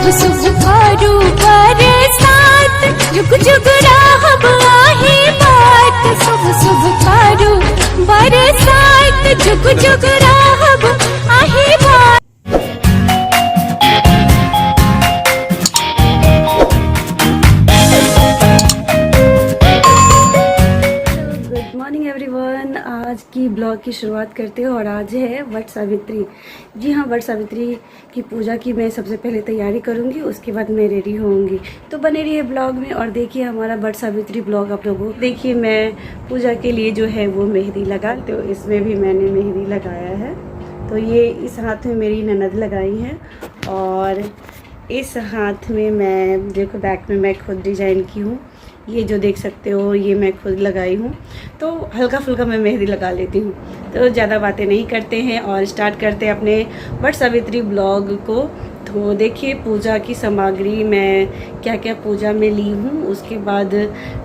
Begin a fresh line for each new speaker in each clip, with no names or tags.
शुभ शुभ करू बरसात, जुग जुग राहब आहे बात। शुभ शुभ करू बरसात, जुग जुग राहब आहे बात।
Good morning everyone. आज की ब्लॉग की शुरुआत करते हैं और आज है वट सावित्री। जी हाँ, वट सावित्री की पूजा की मैं सबसे पहले तैयारी करूँगी, उसके बाद मैं रेडी होऊंगी। तो बने रहिए ब्लॉग में और देखिए हमारा वट सावित्री ब्लॉग आप लोगों को। देखिए मैं पूजा के लिए जो है वो मेहंदी लगा, तो इसमें भी मैंने मेहंदी लगाया है। तो ये इस हाथ में मेरी ननद लगाई है और इस हाथ में मैं देखो बैक में मैं खुद डिज़ाइन की हूँ। ये जो देख सकते हो ये मैं खुद लगाई हूँ। तो हल्का फुल्का मैं मेहंदी लगा लेती हूँ। तो ज़्यादा बातें नहीं करते हैं और स्टार्ट करते हैं अपने वट सावित्री ब्लॉग को। तो देखिए पूजा की सामग्री मैं क्या क्या पूजा में ली हूँ, उसके बाद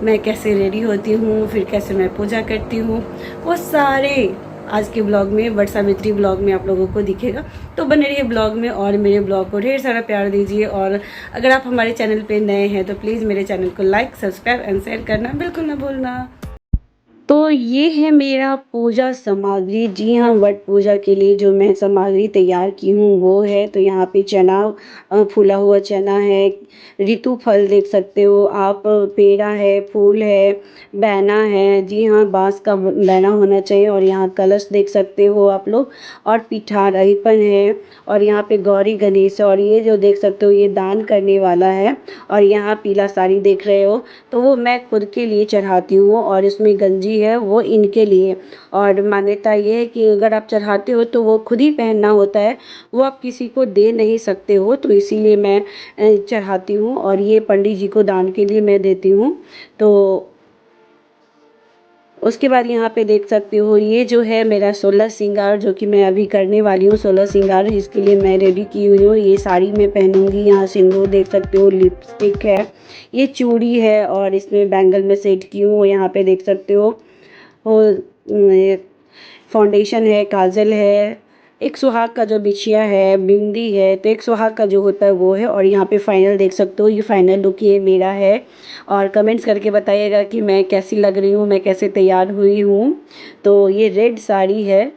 मैं कैसे रेडी होती हूँ, फिर कैसे मैं पूजा करती हूँ, वो सारे आज के ब्लॉग में वट सावित्री ब्लॉग में आप लोगों को दिखेगा। तो बने रहिए ब्लॉग में और मेरे ब्लॉग को ढेर सारा प्यार दीजिए। और अगर आप हमारे चैनल पे नए हैं तो प्लीज़ मेरे चैनल को लाइक, सब्सक्राइब एंड शेयर करना बिल्कुल ना भूलना। तो ये है मेरा पूजा सामग्री। जी हाँ, वट पूजा के लिए जो मैं सामग्री तैयार की हूँ वो है। तो यहाँ पे चना, फूला हुआ चना है, ऋतु फल देख सकते हो आप, पेड़ा है, फूल है, बैना है। जी हाँ, बांस का बैना होना चाहिए। और यहाँ कलश देख सकते हो आप लोग, और पिठार अरिपन है, और यहाँ पे गौरी गणेश है। और ये जो देख सकते हो ये दान करने वाला है। और यहाँ पीला साड़ी देख रहे हो तो वो मैं खुद के लिए चढ़ाती हूँ, और इसमें गंजी है वो इनके लिए। और मान्यता ये है कि अगर आप चढ़ाते हो तो वो खुद ही पहनना होता है, वो आप किसी को दे नहीं सकते हो। तो इसीलिए मैं चढ़ाती हूँ और ये पंडित जी को दान के लिए मैं देती हूँ। तो उसके बाद यहाँ पे देख सकते हो ये जो है मेरा 16 श्रृंगार, जो कि मैं अभी करने वाली हूँ 16 श्रृंगार। इसके लिए मैं रेडी की हुई हूँ। ये साड़ी मैं पहनूंगी। यहाँ सिंदूर देख सकते हो, लिपस्टिक है, ये चूड़ी है, और इसमें बैंगल में सेट की हूँ। यहाँ पे देख सकते हो फाउंडेशन है, काजल है, एक सुहाग का जो बिछिया है, बिंदी है। तो एक सुहाग का जो होता है वो है। और यहाँ पे फाइनल देख सकते हो, ये फाइनल लुक ये मेरा है। और कमेंट्स करके बताइएगा कि मैं कैसी लग रही हूँ, मैं कैसे तैयार हुई हूँ। तो ये रेड साड़ी है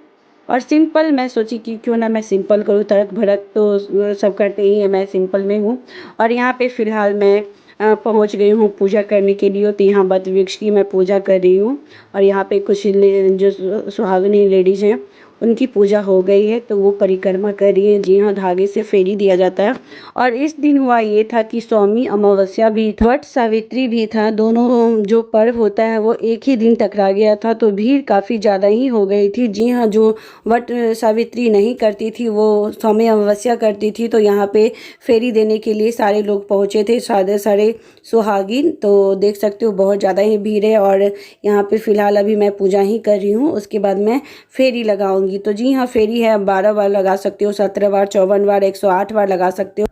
और सिंपल मैं सोची कि क्यों ना मैं सिंपल करूँ, तड़क भड़क तो सब करते ही है, मैं सिंपल में हूँ। और यहाँ पे फ़िलहाल मैं पहुँच गई हूँ पूजा करने के लिए। तो यहाँ वट वृक्ष की मैं पूजा कर रही हूँ। और यहाँ पे कुछ जो सुहागनी लेडीज़ हैं उनकी पूजा हो गई है, तो वो परिक्रमा कर रही है। जी हाँ, धागे से फेरी दिया जाता है। और इस दिन हुआ ये था कि स्वामी अमावस्या भी था, वट सावित्री भी था। दोनों जो पर्व होता है वो एक ही दिन टकरा गया था, तो भीड़ काफ़ी ज़्यादा ही हो गई थी। जी हाँ, जो वट सावित्री नहीं करती थी वो स्वामी अमावस्या करती थी। तो यहाँ पे फेरी देने के लिए सारे लोग पहुँचे थे, सारे सारे सुहागिन। तो देख सकते हो बहुत ज़्यादा ही भीड़ है। और यहाँ पे फ़िलहाल अभी मैं पूजा ही कर रही हूँ, उसके बाद मैं फेरी लगाऊंगी। तो जी हाँ, फेरी है, 12 बार लगा सकते हो, 17 बार, 54 बार, 108 बार लगा सकते हो।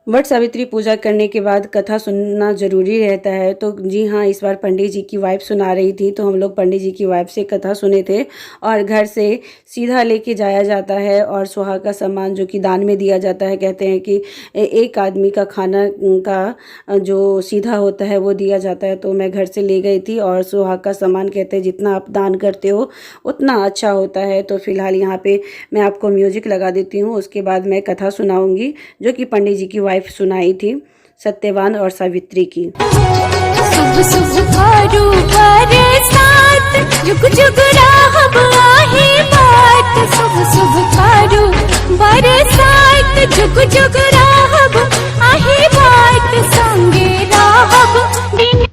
वट सावित्री पूजा करने के बाद कथा सुनना ज़रूरी रहता है। तो जी हाँ, इस बार पंडित जी की वाइफ सुना रही थी, तो हम लोग पंडित जी की वाइफ से कथा सुने थे। और घर से सीधा लेके जाया जाता है और सुहाग का सामान जो कि दान में दिया जाता है। कहते हैं कि एक आदमी का खाना का जो सीधा होता है वो दिया जाता है। तो मैं घर से ले गई थी, और सुहाग का सामान कहते हैं जितना आप दान करते हो उतना अच्छा होता है। तो फिलहाल यहाँ पे मैं आपको म्यूजिक लगा देती हूँ, उसके बाद मैं कथा सुनाऊंगी जो कि पंडित जी की वाइफ सुनाई थी, सत्यवान और सावित्री की।
शुभ शुभ करू बरसात, जुग जुग राहब आहे बात। शुभ शुभ करू बरसात, जुग जुग राहब आहे बात। संगे राहब दिन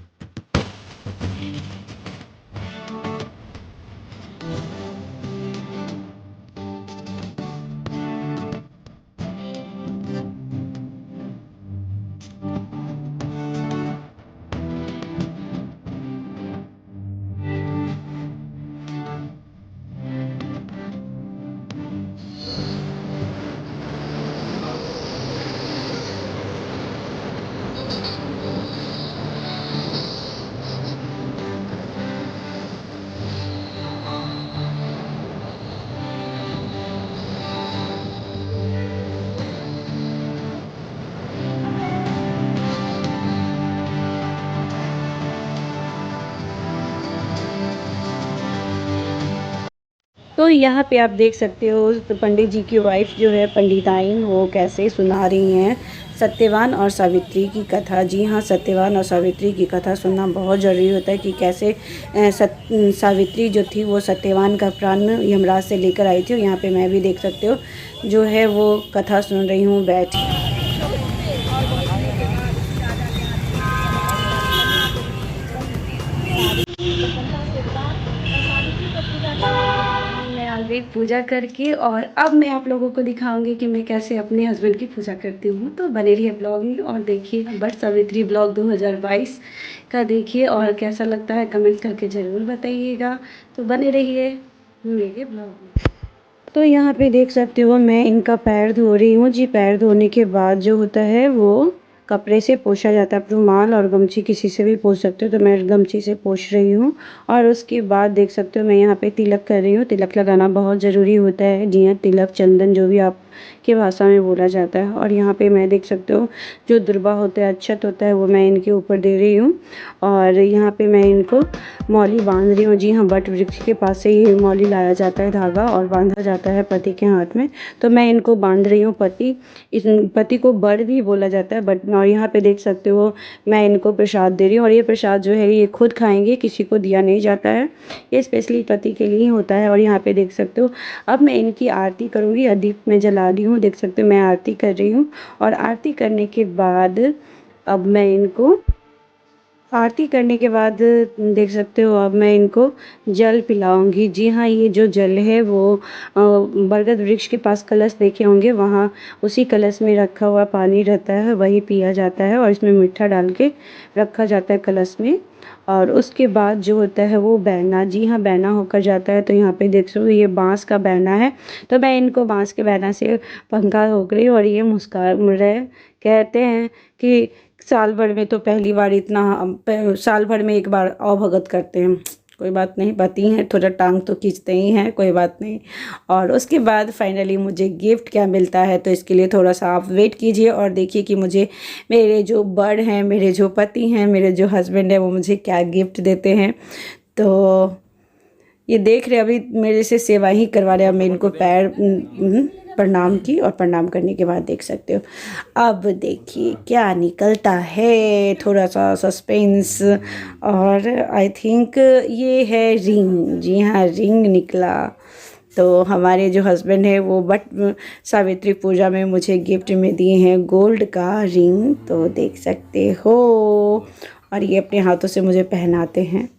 तो यहाँ पे आप देख सकते हो तो पंडित जी की वाइफ जो है पंडिताइन, वो कैसे सुना रही हैं सत्यवान और सावित्री की कथा। जी हाँ, सत्यवान और सावित्री की कथा सुनना बहुत ज़रूरी होता है कि कैसे सावित्री जो थी वो सत्यवान का प्राण यमराज से लेकर आई थी। और यहाँ पे मैं भी देख सकते हो जो है वो कथा सुन रही हूँ बैठ। मैं आ गई पूजा करके और अब मैं आप लोगों को दिखाऊंगी कि मैं कैसे अपने हस्बैंड की पूजा करती हूँ। तो बने रहिए ब्लॉग में और देखिए वट सावित्री ब्लॉग 2022 का देखिए और कैसा लगता है कमेंट करके ज़रूर बताइएगा। तो बने रहिए मेरे ब्लॉग में। तो यहाँ पे देख सकते हो मैं इनका पैर धो रही हूँ जी। पैर धोने के बाद जो होता है वो कपड़े से पोंछा जाता है। आप रुमाल और गमछी किसी से भी पोंछ सकते हो, तो मैं गमछी से पोंछ रही हूँ। और उसके बाद देख सकते हो मैं यहाँ पे तिलक कर रही हूँ। तिलक लगाना बहुत ज़रूरी होता है जी हाँ, तिलक चंदन जो भी आप की भाषा में बोला जाता है। और यहाँ पे मैं देख सकते हो जो दुर्बा होता है, अक्षत होता है, वो मैं इनके ऊपर दे रही हूँ। और यहाँ पे मैं इनको मौली बांध रही हूँ। जी हाँ, वट वृक्ष के पास से ही मौली लाया जाता है धागा और बांधा जाता है पति के हाथ में। तो मैं इनको बांध रही हूँ। पति को बर भी बोला जाता है बट। और यहाँ पे देख सकते हो मैं इनको प्रसाद दे रही हूँ। और ये प्रसाद जो है ये खुद खाएंगे, किसी को दिया नहीं जाता है, ये स्पेशली पति के लिए ही होता है। और यहाँ पे देख सकते हो अब मैं इनकी आरती करूँगी। दीप में जला रही हूँ, देख सकते हो मैं आरती कर रही हूँ। और आरती करने के बाद अब मैं इनको आरती करने के बाद देख सकते हो अब मैं इनको जल पिलाऊंगी। जी हाँ, ये जो जल है वो बरगद वृक्ष के पास कलश देखे होंगे, वहाँ उसी कलश में रखा हुआ पानी रहता है, वही पिया जाता है। और इसमें मीठा डाल के रखा जाता है कलश में। और उसके बाद जो होता है वो बैना, जी हाँ बैना होकर जाता है। तो यहाँ पे देख सकते हो ये बांस का बैना है, तो मैं इनको बांस के बैना से पंखा हो गई। और ये मुस्कुरा रहे, कहते हैं कि साल भर में तो पहली बार इतना, साल भर में एक बार अवभगत करते हैं। कोई बात नहीं, पति हैं थोड़ा टांग तो खींचते ही हैं, कोई बात नहीं। और उसके बाद फाइनली मुझे गिफ्ट क्या मिलता है, तो इसके लिए थोड़ा सा आप वेट कीजिए और देखिए कि मुझे मेरे जो बड़ हैं, मेरे जो पति हैं, मेरे जो हस्बैंड हैं, वो मुझे क्या गिफ्ट देते हैं। तो ये देख रहे अभी मेरे से सेवा ही करवा रहे हैं। मैं इनको पैर प्रणाम की और प्रणाम करने के बाद देख सकते हो अब देखिए क्या निकलता है, थोड़ा सा सस्पेंस। और आई थिंक ये है रिंग। जी हाँ, रिंग निकला। तो हमारे जो हस्बैंड है वो बट सावित्री पूजा में मुझे गिफ्ट में दिए हैं गोल्ड का रिंग, तो देख सकते हो। और ये अपने हाथों से मुझे पहनाते हैं,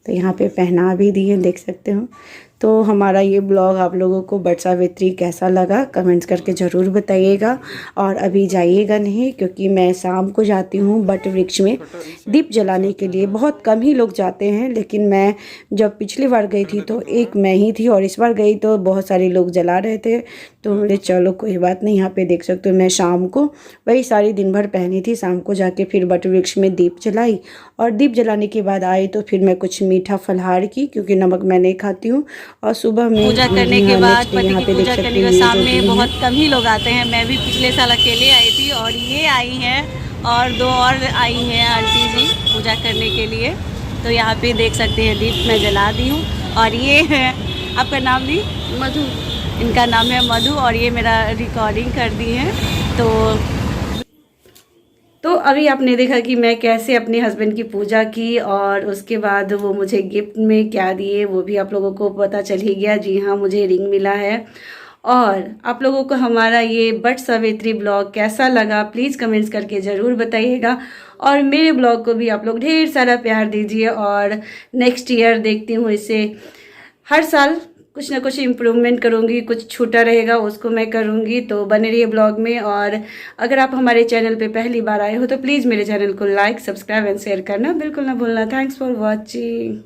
तो यहाँ पे पहना भी दिए, देख सकते हो। तो हमारा ये ब्लॉग आप लोगों को वट सावित्री कैसा लगा कमेंट्स करके ज़रूर बताइएगा। और अभी जाइएगा नहीं, क्योंकि मैं शाम को जाती हूँ वट वृक्ष में दीप जलाने के लिए। बहुत कम ही लोग जाते हैं, लेकिन मैं जब पिछली बार गई थी तो एक मैं ही थी, और इस बार गई तो बहुत सारे लोग जला रहे थे। तो मेरे चलो कोई बात नहीं। यहाँ पे देख सकते हो मैं शाम को वही सारी दिन भर पहनी थी, शाम को जाके फिर वट वृक्ष में दीप जलाई। और दीप जलाने के बाद आई तो फिर मैं कुछ मीठा फलहार की, क्योंकि नमक मैं नहीं खाती हूँ। और सुबह में
पूजा करने के बाद पति की पूजा करने के सामने बहुत कम ही लोग आते हैं। मैं भी पिछले साल अकेले आई थी और ये आई हैं और दो और आई हैं आंटी जी पूजा करने के लिए। तो यहाँ पे देख सकते हैं दीप मैं जला दी हूँ। और ये है, आपका नाम भी?
मधु।
इनका नाम है मधु और ये मेरा रिकॉर्डिंग कर दी है।
तो अभी आपने देखा कि मैं कैसे अपने हस्बैंड की पूजा की और उसके बाद वो मुझे गिफ्ट में क्या दिए वो भी आप लोगों को पता चल ही गया। जी हाँ, मुझे रिंग मिला है। और आप लोगों को हमारा ये वट सावित्री ब्लॉग कैसा लगा प्लीज़ कमेंट्स करके ज़रूर बताइएगा। और मेरे ब्लॉग को भी आप लोग ढेर सारा प्यार दीजिए। और नेक्स्ट ईयर देखती हूँ इसे हर साल कुछ ना कुछ इम्प्रूवमेंट करूँगी, कुछ छूटा रहेगा उसको मैं करूँगी। तो बने रहिए ब्लॉग में। और अगर आप हमारे चैनल पे पहली बार आए हो तो प्लीज़ मेरे चैनल को लाइक, सब्सक्राइब एंड शेयर करना बिल्कुल ना भूलना। Thanks for watching.